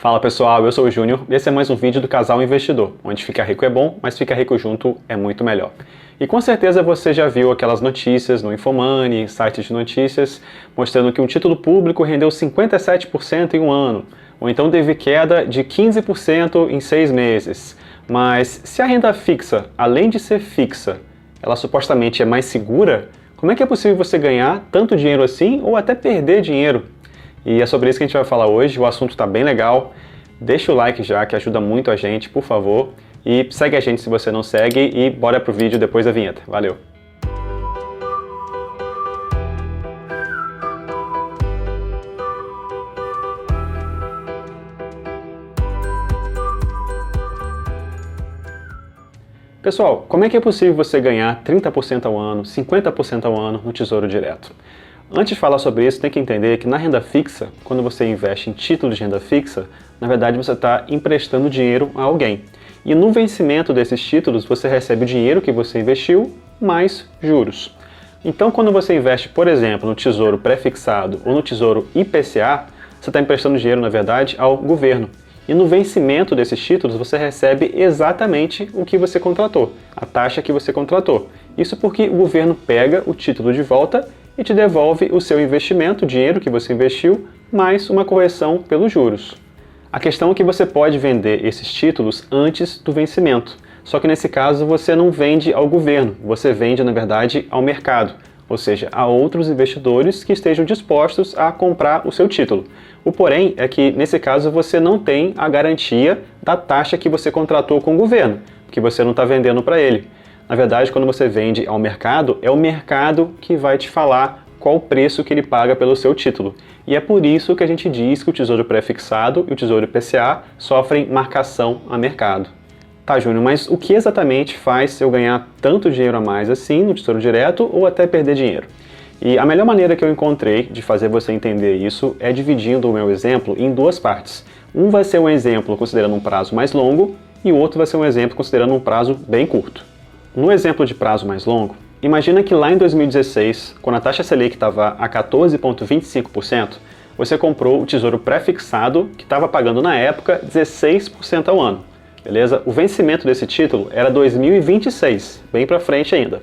Fala pessoal, eu sou o Júnior e esse é mais um vídeo do Casal Investidor, onde ficar rico é bom, mas ficar rico junto é muito melhor. E com certeza você já viu aquelas notícias no Infomoney, sites de notícias, mostrando que um título público rendeu 57% em um ano, ou então teve queda de 15% em 6 meses. Mas se a renda fixa, além de ser fixa, ela supostamente é mais segura, como é que é possível você ganhar tanto dinheiro assim ou até perder dinheiro? E é sobre isso que a gente vai falar hoje, o assunto está bem legal. Deixa o like já, que ajuda muito a gente, por favor. E segue a gente se você não segue e bora pro vídeo depois da vinheta. Valeu! Pessoal, como é que é possível você ganhar 30% ao ano, 50% ao ano no Tesouro Direto? Antes de falar sobre isso, tem que entender que na renda fixa, quando você investe em títulos de renda fixa, na verdade você está emprestando dinheiro a alguém. E no vencimento desses títulos, você recebe o dinheiro que você investiu, mais juros. Então, quando você investe, por exemplo, no Tesouro Pré-fixado ou no Tesouro IPCA, você está emprestando dinheiro, na verdade, ao governo. E no vencimento desses títulos, você recebe exatamente o que você contratou, a taxa que você contratou. Isso porque o governo pega o título de volta e te devolve o seu investimento, o dinheiro que você investiu, mais uma correção pelos juros. A questão é que você pode vender esses títulos antes do vencimento, só que nesse caso você não vende ao governo, você vende, na verdade, ao mercado, ou seja, a outros investidores que estejam dispostos a comprar o seu título. O porém é que, nesse caso, você não tem a garantia da taxa que você contratou com o governo, porque você não está vendendo para ele. Na verdade, quando você vende ao mercado, é o mercado que vai te falar qual o preço que ele paga pelo seu título. E é por isso que a gente diz que o Tesouro Pré-fixado e o Tesouro IPCA sofrem marcação a mercado. Tá, Júnior, mas o que exatamente faz eu ganhar tanto dinheiro a mais assim no Tesouro Direto ou até perder dinheiro? E a melhor maneira que eu encontrei de fazer você entender isso é dividindo o meu exemplo em duas partes. Um vai ser um exemplo considerando um prazo mais longo e o outro vai ser um exemplo considerando um prazo bem curto. No exemplo de prazo mais longo, imagina que lá em 2016, quando a taxa Selic estava a 14,25%, você comprou o Tesouro Pré-fixado, que estava pagando na época 16% ao ano. Beleza? O vencimento desse título era 2026, bem para frente ainda.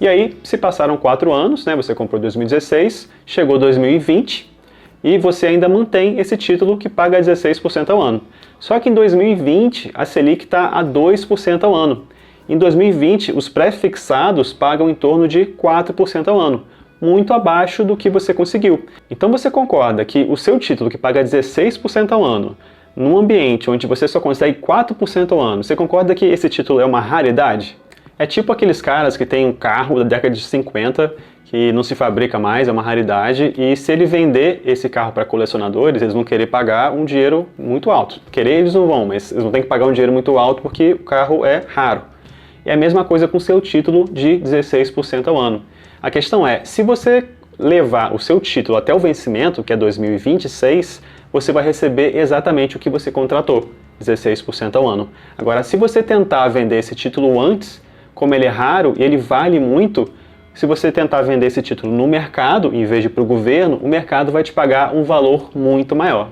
E aí, se passaram 4 anos, né, você comprou em 2016, chegou 2020 e você ainda mantém esse título que paga 16% ao ano. Só que em 2020, a Selic está a 2% ao ano. Em 2020, os pré-fixados pagam em torno de 4% ao ano, muito abaixo do que você conseguiu. Então você concorda que o seu título, que paga 16% ao ano, num ambiente onde você só consegue 4% ao ano, você concorda que esse título é uma raridade? É tipo aqueles caras que têm um carro da década de 50 que não se fabrica mais, é uma raridade, e se ele vender esse carro para colecionadores, eles vão querer pagar um dinheiro muito alto. Querer eles não vão, mas eles vão ter que pagar um dinheiro muito alto porque o carro é raro. É a mesma coisa com o seu título de 16% ao ano. A questão é, se você levar o seu título até o vencimento, que é 2026, você vai receber exatamente o que você contratou, 16% ao ano. Agora, se você tentar vender esse título antes, como ele é raro e ele vale muito, se você tentar vender esse título no mercado, em vez de para o governo, o mercado vai te pagar um valor muito maior.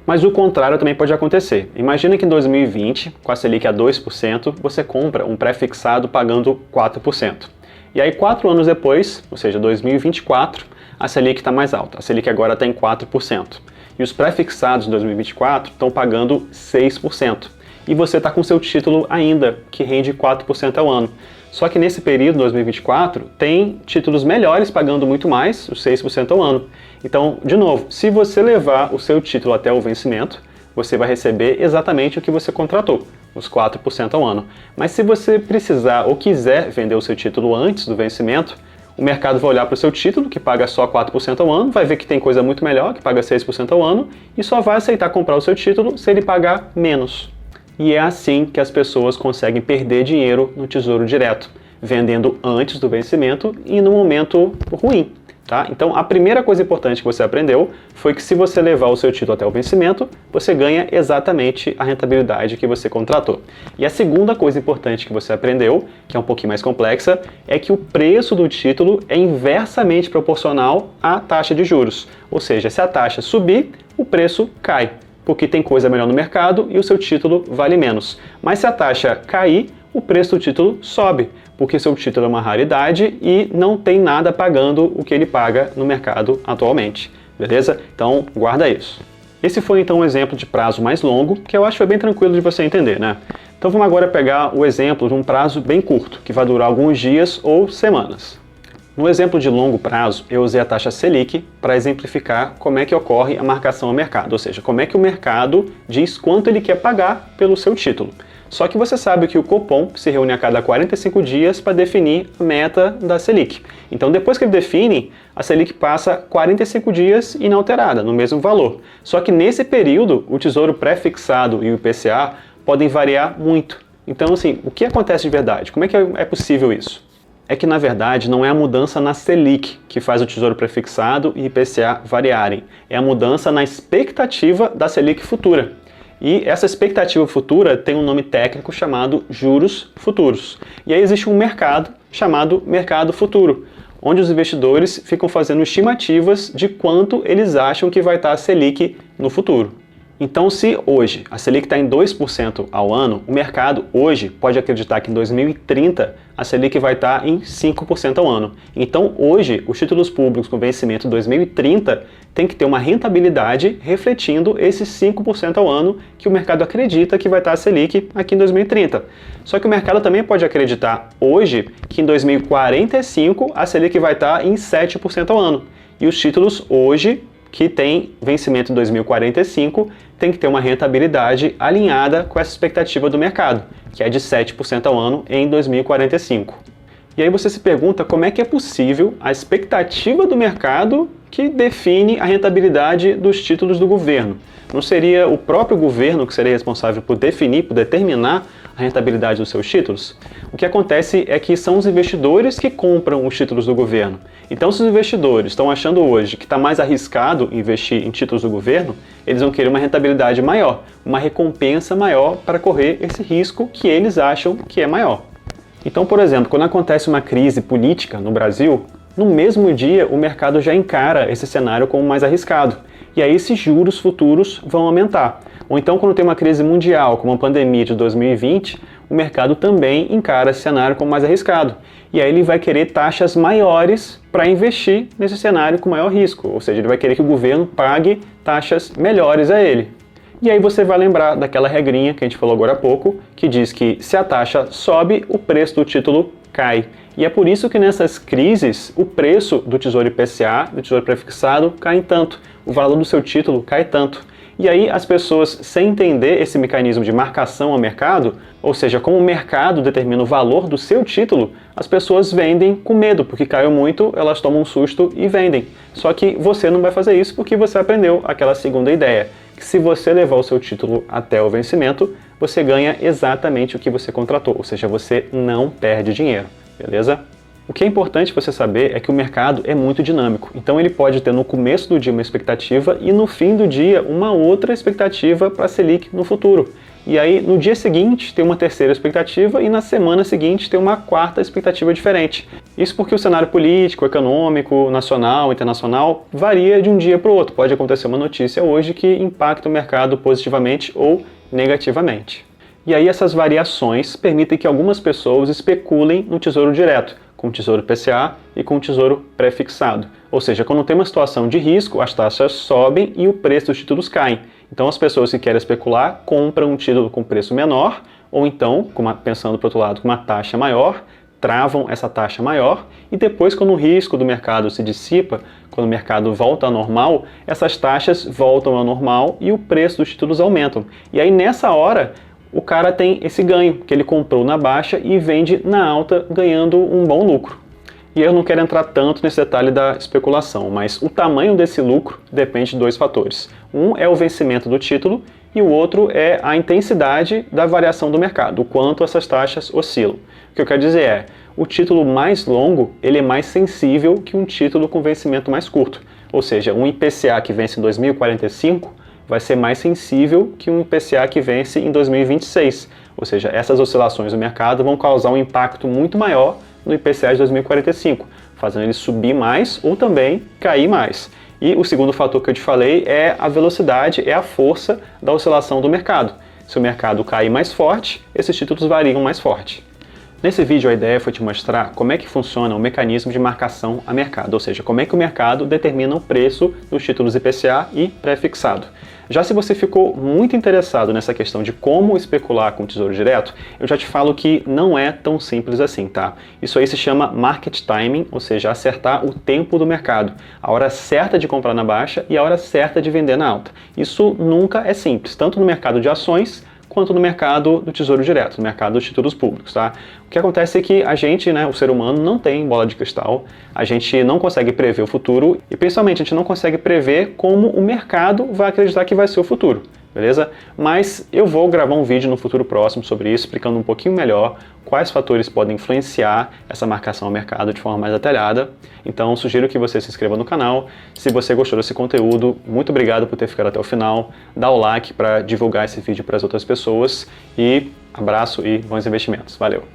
Mas o contrário também pode acontecer. Imagina que em 2020, com a Selic a 2%, você compra um pré-fixado pagando 4%. E aí 4 anos depois, ou seja, 2024, a Selic está mais alta. A Selic agora está em 4%. E os pré-fixados em 2024 estão pagando 6%. E você está com seu título ainda, que rende 4% ao ano. Só que nesse período, 2024, tem títulos melhores pagando muito mais, os 6% ao ano. Então, de novo, se você levar o seu título até o vencimento, você vai receber exatamente o que você contratou, os 4% ao ano. Mas se você precisar ou quiser vender o seu título antes do vencimento, o mercado vai olhar para o seu título, que paga só 4% ao ano, vai ver que tem coisa muito melhor, que paga 6% ao ano, e só vai aceitar comprar o seu título se ele pagar menos. E é assim que as pessoas conseguem perder dinheiro no Tesouro Direto, vendendo antes do vencimento e no momento ruim. Tá? Então, a primeira coisa importante que você aprendeu foi que se você levar o seu título até o vencimento, você ganha exatamente a rentabilidade que você contratou. E a segunda coisa importante que você aprendeu, que é um pouquinho mais complexa, é que o preço do título é inversamente proporcional à taxa de juros. Ou seja, se a taxa subir, o preço cai. porque tem coisa melhor no mercado e o seu título vale menos. Mas se a taxa cair, o preço do título sobe, porque seu título é uma raridade e não tem nada pagando o que ele paga no mercado atualmente. Beleza? Então, guarda isso. Esse foi então um exemplo de prazo mais longo, que eu acho que foi bem tranquilo de você entender, né? Então vamos agora pegar o exemplo de um prazo bem curto, que vai durar alguns dias ou semanas. No exemplo de longo prazo, eu usei a taxa Selic para exemplificar como é que ocorre a marcação ao mercado, ou seja, como é que o mercado diz quanto ele quer pagar pelo seu título. Só que você sabe que o Copom se reúne a cada 45 dias para definir a meta da Selic. Então, depois que ele define, a Selic passa 45 dias inalterada, no mesmo valor. Só que nesse período, o Tesouro Pré-fixado e o IPCA podem variar muito. Então, assim, o que acontece de verdade? Como é que é possível isso? É que, na verdade, não é a mudança na Selic que faz o Tesouro Pré-fixado e IPCA variarem. É a mudança na expectativa da Selic futura. E essa expectativa futura tem um nome técnico chamado juros futuros. E aí existe um mercado chamado mercado futuro, onde os investidores ficam fazendo estimativas de quanto eles acham que vai estar a Selic no futuro. Então, se hoje a Selic está em 2% ao ano, o mercado hoje pode acreditar que em 2030 a Selic vai estar em 5% ao ano. Então, hoje, os títulos públicos com vencimento em 2030 têm que ter uma rentabilidade refletindo esses 5% ao ano que o mercado acredita que vai estar a Selic aqui em 2030. Só que o mercado também pode acreditar hoje que em 2045 a Selic vai estar em 7% ao ano. E os títulos hoje, que tem vencimento em 2045, tem que ter uma rentabilidade alinhada com essa expectativa do mercado, que é de 7% ao ano em 2045. E aí você se pergunta como é que é possível a expectativa do mercado que define a rentabilidade dos títulos do governo. Não seria o próprio governo que seria responsável por definir, por determinar a rentabilidade dos seus títulos? O que acontece é que são os investidores que compram os títulos do governo. Então, se os investidores estão achando hoje que está mais arriscado investir em títulos do governo, eles vão querer uma rentabilidade maior, uma recompensa maior para correr esse risco que eles acham que é maior. Então, por exemplo, quando acontece uma crise política no Brasil, no mesmo dia o mercado já encara esse cenário como mais arriscado. E aí esses juros futuros vão aumentar. Ou então, quando tem uma crise mundial, como a pandemia de 2020, o mercado também encara esse cenário como mais arriscado. E aí ele vai querer taxas maiores para investir nesse cenário com maior risco. Ou seja, ele vai querer que o governo pague taxas melhores a ele. E aí você vai lembrar daquela regrinha que a gente falou agora há pouco, que diz que se a taxa sobe, o preço do título cai. E é por isso que nessas crises o preço do Tesouro IPCA, do Tesouro Prefixado, cai em tanto, o valor do seu título cai tanto. E aí as pessoas, sem entender esse mecanismo de marcação ao mercado, ou seja, como o mercado determina o valor do seu título, as pessoas vendem com medo, porque caiu muito, elas tomam um susto e vendem. Só que você não vai fazer isso porque você aprendeu aquela segunda ideia, que se você levar o seu título até o vencimento, você ganha exatamente o que você contratou, ou seja, você não perde dinheiro, beleza? O que é importante você saber é que o mercado é muito dinâmico, então ele pode ter no começo do dia uma expectativa e no fim do dia uma outra expectativa para a Selic no futuro. E aí no dia seguinte tem uma terceira expectativa e na semana seguinte tem uma quarta expectativa diferente. Isso porque o cenário político, econômico, nacional, internacional varia de um dia para o outro. Pode acontecer uma notícia hoje que impacta o mercado positivamente ou negativamente. E aí essas variações permitem que algumas pessoas especulem no Tesouro Direto, com o Tesouro IPCA e com o Tesouro Pré-fixado. Ou seja, quando tem uma situação de risco, as taxas sobem e o preço dos títulos caem. Então as pessoas que querem especular compram um título com preço menor, ou então, pensando para o outro lado, com uma taxa maior, travam essa taxa maior e depois, quando o risco do mercado se dissipa, quando o mercado volta ao normal, essas taxas voltam ao normal e o preço dos títulos aumentam. E aí nessa hora, o cara tem esse ganho, que ele comprou na baixa e vende na alta, ganhando um bom lucro. E eu não quero entrar tanto nesse detalhe da especulação, mas o tamanho desse lucro depende de dois fatores. Um é o vencimento do título e o outro é a intensidade da variação do mercado, o quanto essas taxas oscilam. O que eu quero dizer é, o título mais longo ele é mais sensível que um título com vencimento mais curto. Ou seja, um IPCA que vence em 2045 vai ser mais sensível que um IPCA que vence em 2026. Ou seja, essas oscilações do mercado vão causar um impacto muito maior no IPCA de 2045, fazendo ele subir mais ou também cair mais. E o segundo fator que eu te falei é a velocidade, é a força da oscilação do mercado. Se o mercado cair mais forte, esses títulos variam mais forte. Nesse vídeo a ideia foi te mostrar como é que funciona o mecanismo de marcação a mercado, ou seja, como é que o mercado determina o preço dos títulos IPCA e pré-fixado. Já se você ficou muito interessado nessa questão de como especular com o Tesouro Direto, eu já te falo que não é tão simples assim, tá? Isso aí se chama market timing, ou seja, acertar o tempo do mercado, a hora certa de comprar na baixa e a hora certa de vender na alta. Isso nunca é simples, tanto no mercado de ações quanto no mercado do Tesouro Direto, no mercado dos títulos públicos, tá? O que acontece é que a gente, o ser humano, não tem bola de cristal, a gente não consegue prever o futuro e, principalmente, a gente não consegue prever como o mercado vai acreditar que vai ser o futuro, beleza? Mas eu vou gravar um vídeo no futuro próximo sobre isso, explicando um pouquinho melhor quais fatores podem influenciar essa marcação ao mercado de forma mais detalhada. Então, sugiro que você se inscreva no canal. Se você gostou desse conteúdo, muito obrigado por ter ficado até o final. Dá o like para divulgar esse vídeo para as outras pessoas. E abraço e bons investimentos. Valeu!